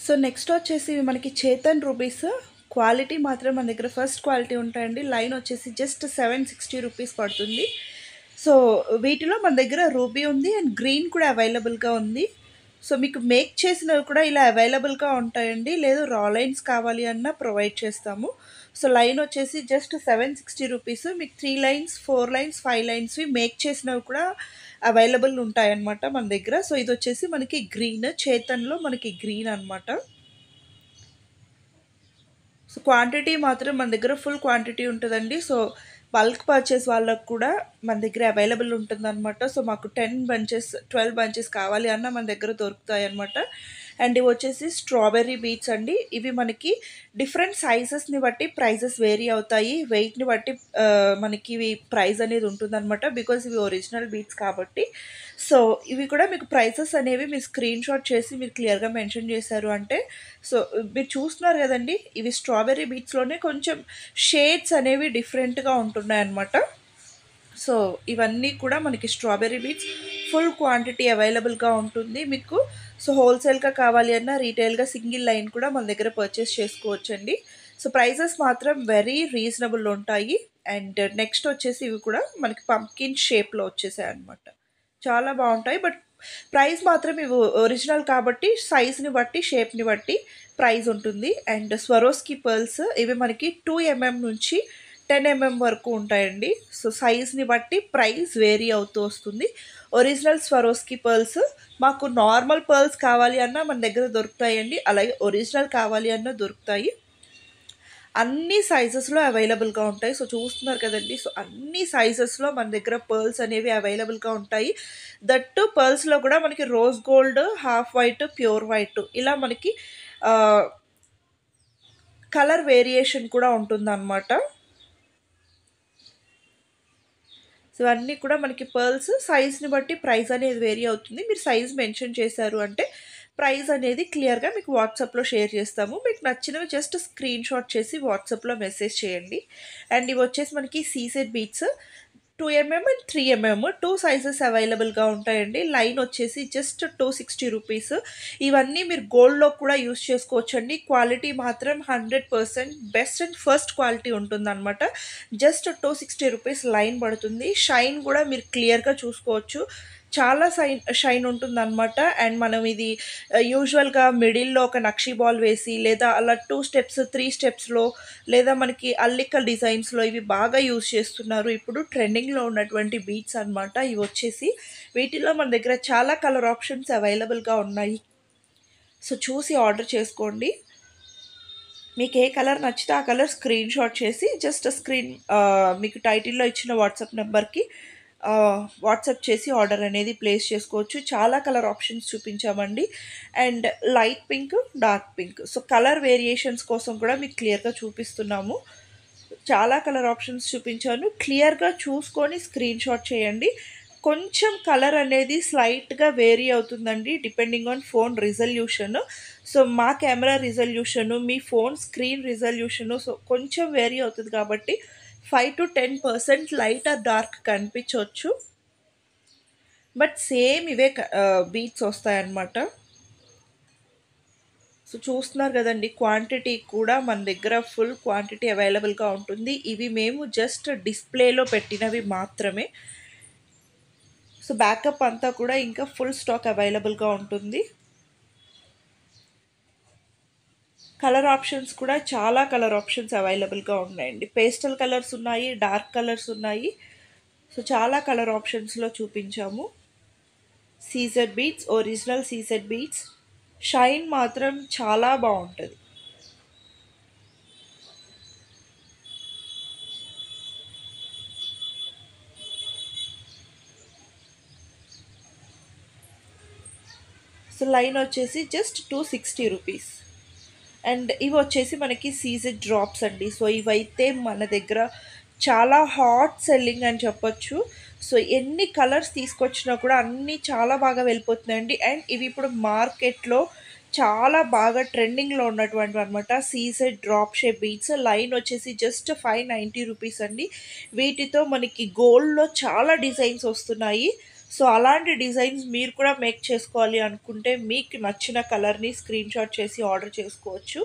So next వచ్చేసి ఇవి మనకి చేతన్ రూబీస్. క్వాలిటీ మాత్రం మన దగ్గర ఫస్ట్ క్వాలిటీ ఉంటాయండి. లైన్ వచ్చేసి జస్ట్ 760 రూపీస్ పడుతుంది. సో వీటిలో మన దగ్గర రూబీ ఉంది అండ్ గ్రీన్ కూడా అవైలబుల్గా ఉంది. సో మీకు మేక్ చేసినవి కూడా ఇలా అవైలబుల్గా ఉంటాయండి. లేదు రా లైన్స్ కావాలి అన్నా ప్రొవైడ్ చేస్తాము. సో లైన్ వచ్చేసి జస్ట్ 760 రూపీస్. మీకు 3 లైన్స్, 4 లైన్స్, 5 లైన్స్వి మేక్ చేసినవి కూడా అవైలబుల్ ఉంటాయన్నమాట మన దగ్గర. సో ఇది వచ్చేసి మనకి గ్రీన్, చేతన్లో మనకి గ్రీన్ అనమాట. సో క్వాంటిటీ మాత్రం మన దగ్గర ఫుల్ క్వాంటిటీ ఉంటుందండి. సో బల్క్ పర్చేస్ వాళ్ళకు కూడా మన దగ్గర అవైలబుల్ ఉంటుందన్నమాట. సో మాకు 10 బంచెస్ 12 బంచెస్ కావాలి అన్న మన దగ్గర దొరుకుతాయి అన్నమాట. అండ్ ఇవి వచ్చేసి స్ట్రాబెర్రీ బీట్స్ అండి. ఇవి మనకి డిఫరెంట్ సైజెస్ని బట్టి ప్రైజెస్ వేరీ అవుతాయి. వెయిట్ని బట్టి మనకి ఇవి ప్రైస్ అనేది ఉంటుందన్నమాట. బికాజ్ ఇవి ఒరిజినల్ బీట్స్ కాబట్టి. సో ఇవి కూడా మీకు ప్రైసెస్ అనేవి మీరు స్క్రీన్ షాట్ చేసి మీరు క్లియర్గా మెన్షన్ చేశారు అంటే, సో మీరు చూస్తున్నారు కదండి, ఇవి స్ట్రాబెర్రీ బీట్స్లోనే కొంచెం షేడ్స్ అనేవి డిఫరెంట్గా ఉంటున్నాయి అన్నమాట. సో ఇవన్నీ కూడా మనకి స్ట్రాబెర్రీ బీట్స్ ఫుల్ క్వాంటిటీ అవైలబుల్గా ఉంటుంది మీకు. సో హోల్సేల్గా కావాలి అన్నా రీటైల్గా సింగిల్ లైన్ కూడా మన దగ్గర పర్చేస్ చేసుకోవచ్చండి. సో ప్రైజెస్ మాత్రం వెరీ రీజనబుల్ ఉంటాయి. అండ్ నెక్స్ట్ వచ్చేసి ఇవి కూడా మనకి పంకిన్ షేప్లో వచ్చేసాయి అనమాట. చాలా బాగుంటాయి. బట్ ప్రైస్ మాత్రం ఇవి ఒరిజినల్ కాబట్టి సైజ్ని బట్టి షేప్ని బట్టి ప్రైస్ ఉంటుంది. అండ్ స్వరోస్కి పర్ల్స్ ఇవి మనకి 2 mm నుంచి 10 mm వరకు ఉంటాయండి. సో సైజ్ని బట్టి ప్రైస్ వేరీ అవుతూ వస్తుంది. ఒరిజినల్ స్వరోస్కి పర్ల్స్ మాకు నార్మల్ పర్ల్స్ కావాలి అన్నా మన దగ్గర దొరుకుతాయండి. అలాగే ఒరిజినల్ కావాలి అన్నా దొరుకుతాయి. అన్ని సైజెస్లో అవైలబుల్గా ఉంటాయి. సో చూస్తున్నారు కదండి. సో అన్ని సైజెస్లో మన దగ్గర పర్ల్స్ అనేవి అవైలబుల్గా ఉంటాయి. దట్టు పర్ల్స్లో కూడా మనకి rose gold, half white, pure white ఇలా మనకి కలర్ వేరియేషన్ కూడా ఉంటుందన్నమాట. సో అన్నీ కూడా మనకి పర్ల్స్ సైజ్ని బట్టి ప్రైస్ అనేది వేరీ అవుతుంది. మీరు సైజ్ మెన్షన్ చేశారు అంటే ప్రైస్ అనేది క్లియర్గా మీకు వాట్సాప్లో షేర్ చేస్తాము. మీకు నచ్చినవి జస్ట్ స్క్రీన్ షాట్ చేసి వాట్సాప్లో మెసేజ్ చేయండి. అండ్ ఇవి వచ్చేసి మనకి seed beads 2 mm and 3 mm 2 sizes అవైలబుల్గా ఉంటాయండి. లైన్ వచ్చేసి జస్ట్ 260 రూపీస్. ఇవన్నీ మీరు గోల్డ్లో కూడా యూస్ చేసుకోవచ్చండి. క్వాలిటీ మాత్రం 100% బెస్ట్ అండ్ ఫస్ట్ క్వాలిటీ ఉంటుందన్నమాట. జస్ట్ 260 రూపీస్ లైన్ పడుతుంది. షైన్ కూడా మీరు క్లియర్గా చూసుకోవచ్చు. చాలా షైన్ ఉంటుందన్నమాట. అండ్ మనం ఇది యూజువల్గా మిడిల్లో ఒక నక్షీ బాల్ వేసి లేదా అలా 2 స్టెప్స్ 3 స్టెప్స్లో లేదా మనకి అల్లిక డిజైన్స్లో ఇవి బాగా యూజ్ చేస్తున్నారు. ఇప్పుడు ట్రెండింగ్లో ఉన్నటువంటి బీట్స్ అనమాట. ఇవి వచ్చేసి వీటిలో మన దగ్గర చాలా కలర్ ఆప్షన్స్ అవైలబుల్గా ఉన్నాయి. సో చూసి ఆర్డర్ చేసుకోండి. మీకు ఏ కలర్ నచ్చితే ఆ కలర్ స్క్రీన్ షాట్ చేసి జస్ట్ మీకు టైటిల్లో ఇచ్చిన వాట్సాప్ నెంబర్కి వాట్సాప్ చేసి ఆర్డర్ అనేది ప్లేస్ చేసుకోవచ్చు. చాలా కలర్ ఆప్షన్స్ చూపించామండి. And light pink, dark pink. So colour variations కోసం కూడా మీకు క్లియర్గా చూపిస్తున్నాము. చాలా కలర్ ఆప్షన్స్ చూపించాను. క్లియర్గా చూసుకొని స్క్రీన్ షాట్ చేయండి. కొంచెం కలర్ అనేది స్లైట్గా వేరీ అవుతుందండి depending on phone resolution. So మా కెమెరా రిజల్యూషను, మీ ఫోన్ స్క్రీన్ రిజల్యూషను సో కొంచెం వేరీ అవుతుంది కాబట్టి 5 to 10% లైట్ ఆర్ డార్క్ కనిపించవచ్చు. బట్ సేమ్ ఇవే బీట్స్ వస్తాయన్నమాట. సో చూస్తున్నారు కదండి, క్వాంటిటీ కూడా మన దగ్గర ఫుల్ క్వాంటిటీ అవైలబుల్గా ఉంటుంది. ఇవి మేము జస్ట్ డిస్ప్లేలో పెట్టినవి మాత్రమే. సో బ్యాకప్ అంతా కూడా ఇంకా ఫుల్ స్టాక్ అవైలబుల్గా ఉంటుంది. కలర్ ఆప్షన్స్ కూడా చాలా కలర్ ఆప్షన్స్ అవైలబుల్గా ఉన్నాయండి. పేస్టల్ కలర్స్ ఉన్నాయి, డార్క్ కలర్స్ ఉన్నాయి. సో చాలా కలర్ ఆప్షన్స్లో చూపించాము. CZ beads, original CZ beads. Shine మాత్రం చాలా బాగుంటుంది. సో లైన్ వచ్చేసి జస్ట్ 260 రూపీస్. అండ్ ఇవి వచ్చేసి మనకి సీజెడ్ డ్రాప్స్ అండి. సో ఇవైతే మన దగ్గర చాలా హాట్ సెల్లింగ్ అని చెప్పొచ్చు. సో ఎన్ని కలర్స్ తీసుకొచ్చినా కూడా అన్నీ చాలా బాగా వెళ్ళిపోతున్నాయండి. అండ్ ఇవి ఇప్పుడు మార్కెట్లో చాలా బాగా ట్రెండింగ్లో ఉన్నటువంటి అనమాట. CZ drop shape beads. Line వచ్చేసి జస్ట్ 590 రూపీస్ అండి. వీటితో మనకి గోల్డ్లో చాలా డిజైన్స్ వస్తున్నాయి. సో అలాంటి డిజైన్స్ మీరు కూడా మేక్ చేసుకోవాలి అనుకుంటే మీకు నచ్చిన కలర్ని స్క్రీన్ షాట్ చేసి ఆర్డర్ చేసుకోవచ్చు.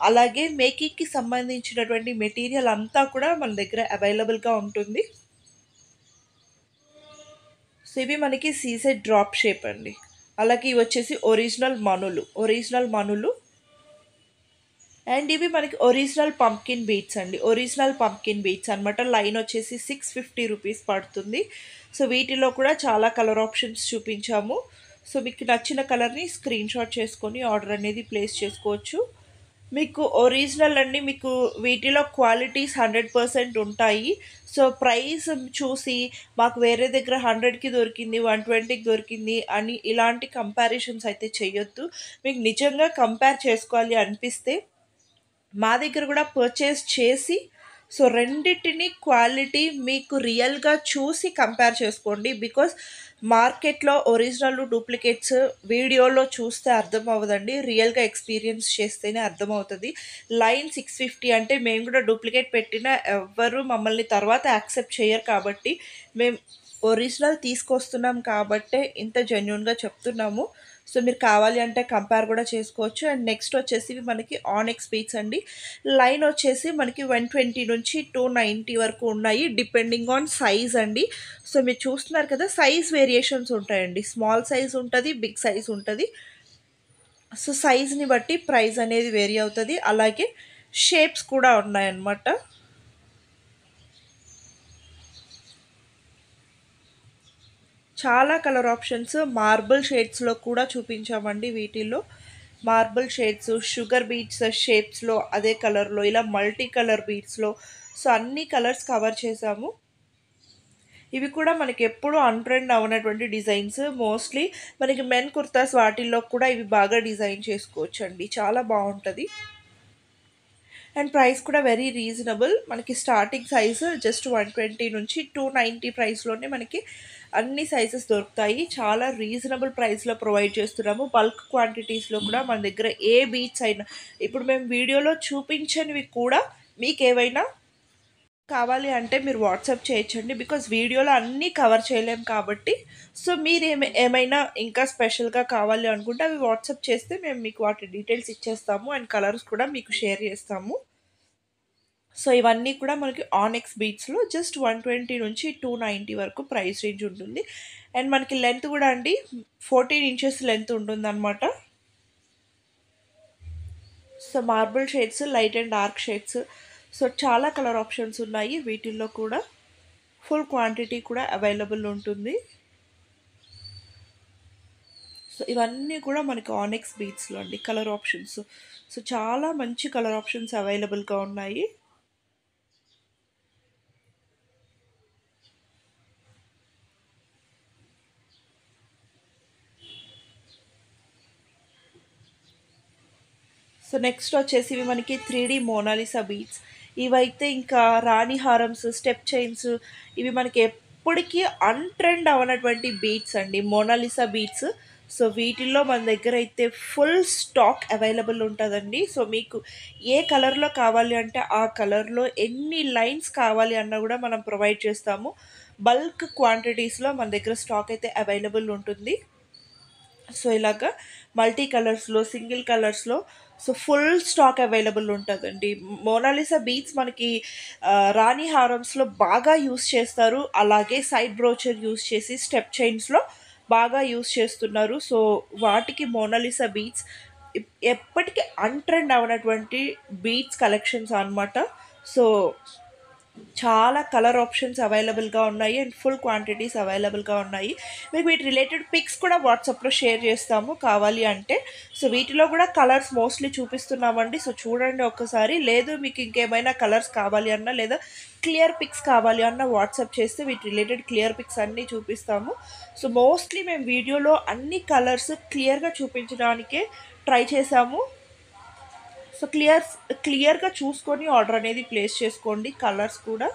అలాగే మేకింగ్కి సంబంధించినటువంటి మెటీరియల్ అంతా కూడా మన దగ్గర అవైలబుల్గా ఉంటుంది. సో ఇవి మనకి సీసెడ్ డ్రాప్ షేప్ అండి. అలాగే ఇవి వచ్చేసి ఒరిజినల్ మనులు అండ్ ఇవి మనకి ఒరిజినల్ పంకిన్ బీట్స్ అండి. ఒరిజినల్ పంకిన్ బీట్స్ అనమాట. లైన్ వచ్చేసి 650 రూపీస్ పడుతుంది. సో వీటిలో కూడా చాలా కలర్ ఆప్షన్స్ చూపించాము. సో మీకు నచ్చిన కలర్ని స్క్రీన్ షాట్ చేసుకొని ఆర్డర్ అనేది ప్లేస్ చేసుకోవచ్చు. మీకు ఒరిజినల్ అండి, మీకు వీటిలో క్వాలిటీస్ 100% ఉంటాయి. సో ప్రైస్ చూసి మాకు వేరే దగ్గర 100కి దొరికింది, 120కి దొరికింది అని ఇలాంటి కంపారిజన్స్ అయితే చేయొద్దు. మీకు నిజంగా కంపేర్ చేసుకోవాలి అనిపిస్తే మా దగ్గర కూడా పర్చేస్ చేసి సో రెండిటిని క్వాలిటీ మీకు రియల్గా చూసి కంపేర్ చేసుకోండి. బికాస్ మార్కెట్లో ఒరిజినల్ డూప్లికేట్స్ వీడియోలో చూస్తే అర్థం అవ్వదండి, రియల్గా ఎక్స్పీరియన్స్ చేస్తేనే అర్థమవుతుంది. లైన్ 650 అంటే మేము కూడా డూప్లికేట్ పెట్టినా ఎవ్వరు మమ్మల్ని తర్వాత యాక్సెప్ట్ చేయరు. కాబట్టి మేము ఒరిజినల్ తీసుకొస్తున్నాం కాబట్టే ఇంత జెన్యూన్గా చెప్తున్నాము. సో మీరు కావాలి అంటే కంపేర్ కూడా చేసుకోవచ్చు. అండ్ నెక్స్ట్ వచ్చేసి మనకి ఆనెక్స్ బీట్స్ అండి. లైన్ వచ్చేసి మనకి 120 నుంచి 290 వరకు ఉన్నాయి, డిపెండింగ్ ఆన్ సైజ్ అండి. సో మీరు చూస్తున్నారు కదా, సైజ్ వేరియేషన్స్ ఉంటాయండి. స్మాల్ సైజ్ ఉంటుంది, బిగ్ సైజ్ ఉంటుంది. సో సైజ్ని బట్టి ప్రైస్ అనేది వేరీ అవుతుంది. అలాగే షేప్స్ కూడా ఉన్నాయన్నమాట. చాలా కలర్ ఆప్షన్స్ మార్బుల్ షేడ్స్లో కూడా చూపించామండి. వీటిల్లో మార్బుల్ షేడ్స్, షుగర్ బీట్స్ షేప్స్లో అదే కలర్లో, ఇలా మల్టీ కలర్ బీట్స్లో, సో అన్ని కలర్స్ కవర్ చేసాము. ఇవి కూడా మనకి ఎప్పుడు అన్ట్రెండ్ అవనటువంటి డిజైన్స్. మోస్ట్లీ మనకి మెన్ కుర్తాస్ వాటిల్లో కూడా ఇవి బాగా డిజైన్ చేసుకోవచ్చు అండి, చాలా బాగుంటుంది. అండ్ ప్రైస్ కూడా వెరీ రీజనబుల్. మనకి స్టార్టింగ్ సైజు జస్ట్ 120 నుంచి 290 ప్రైస్లోనే మనకి అన్ని సైజెస్ దొరుకుతాయి. చాలా రీజనబుల్ ప్రైస్లో ప్రొవైడ్ చేస్తున్నాము. బల్క్ క్వాంటిటీస్లో కూడా మన దగ్గర ఏ బీట్స్ అయినా, ఇప్పుడు మేము వీడియోలో చూపించనివి కూడా మీకు ఏవైనా కావాలి అంటే మీరు వాట్సాప్ చేయొచ్చండి. బికాజ్ వీడియోలో అన్నీ కవర్ చేయలేం కాబట్టి. సో మీరు ఏమైనా ఇంకా స్పెషల్గా కావాలి అనుకుంటే అవి వాట్సాప్ చేస్తే మేము మీకు వాటి డీటెయిల్స్ ఇచ్చేస్తాము అండ్ కలర్స్ కూడా మీకు షేర్ చేస్తాము. సో ఇవన్నీ కూడా మనకి ఆనెక్స్ బీట్స్లో జస్ట్ 120 నుంచి 290 వరకు ప్రైస్ రేంజ్ ఉంటుంది. అండ్ మనకి లెంత్ కూడా అండి 14 ఇంచెస్ లెంత్ ఉంటుందన్నమాట. So marble shades, light and dark shades, so చాలా కలర్ ఆప్షన్స్ ఉన్నాయి. వీటిల్లో కూడా ఫుల్ క్వాంటిటీ కూడా అవైలబుల్ ఉంటుంది. సో ఇవన్నీ కూడా మనకి ఆనెక్స్ బీట్స్లో అండి కలర్ ఆప్షన్స్. సో చాలా మంచి కలర్ ఆప్షన్స్ అవైలబుల్గా ఉన్నాయి. సో నెక్స్ట్ వచ్చేసి ఇవి మనకి 3D మోనాలిసా బీట్స్. ఇవైతే ఇంకా రాణి హారమ్స్, స్టెప్ చైన్స్, ఇవి మనకి ఎప్పటికీ అన్ట్రెండ్ అవనటువంటి బీట్స్ అండి, మోనాలిసా బీట్స్. సో వీటిల్లో మన దగ్గర అయితే ఫుల్ స్టాక్ అవైలబుల్ ఉంటుందండి. సో మీకు ఏ కలర్లో కావాలి అంటే ఆ కలర్లో, ఎన్ని లైన్స్ కావాలి అన్నా కూడా మనం ప్రొవైడ్ చేస్తాము. బల్క్ క్వాంటిటీస్లో మన దగ్గర స్టాక్ అయితే అవైలబుల్ ఉంటుంది. సో ఇలాగా మల్టీ కలర్స్లో, సింగిల్ కలర్స్లో, సో ఫుల్ స్టాక్ అవైలబుల్ ఉంటుందండి. మోనాలిసా బీట్స్ మనకి రాణి హారమ్స్లో బాగా యూస్ చేస్తారు. అలాగే సైడ్ బ్రోచర్ యూస్ చేసి స్టెప్ చైన్స్లో బాగా యూస్ చేస్తున్నారు. సో వాటికి మోనాలిసా బీట్స్ ఎప్పటికీ అన్ట్రెండ్ అవనటువంటి బీట్స్ కలెక్షన్స్ అన్నమాట. సో చాలా కలర్ ఆప్షన్స్ అవైలబుల్గా ఉన్నాయి అండ్ ఫుల్ క్వాంటిటీస్ అవైలబుల్గా ఉన్నాయి. మీకు వీటి రిలేటెడ్ పిక్స్ కూడా వాట్సాప్లో షేర్ చేస్తాము కావాలి అంటే. సో వీటిలో కూడా కలర్స్ మోస్ట్లీ చూపిస్తున్నామండి. సో చూడండి ఒక్కసారి. లేదు మీకు ఇంకేమైనా కలర్స్ కావాలి అన్నా, లేదా క్లియర్ పిక్స్ కావాలి అన్న వాట్సాప్ చేస్తే వీటి రిలేటెడ్ క్లియర్ పిక్స్ అన్నీ చూపిస్తాము. సో మోస్ట్లీ మేము వీడియోలో అన్ని కలర్స్ క్లియర్గా చూపించడానికే ట్రై చేసాము. సో క్లియర్గా చూసుకొని ఆర్డర్ అనేది ప్లేస్ చేసుకోండి. కలర్స్ కూడా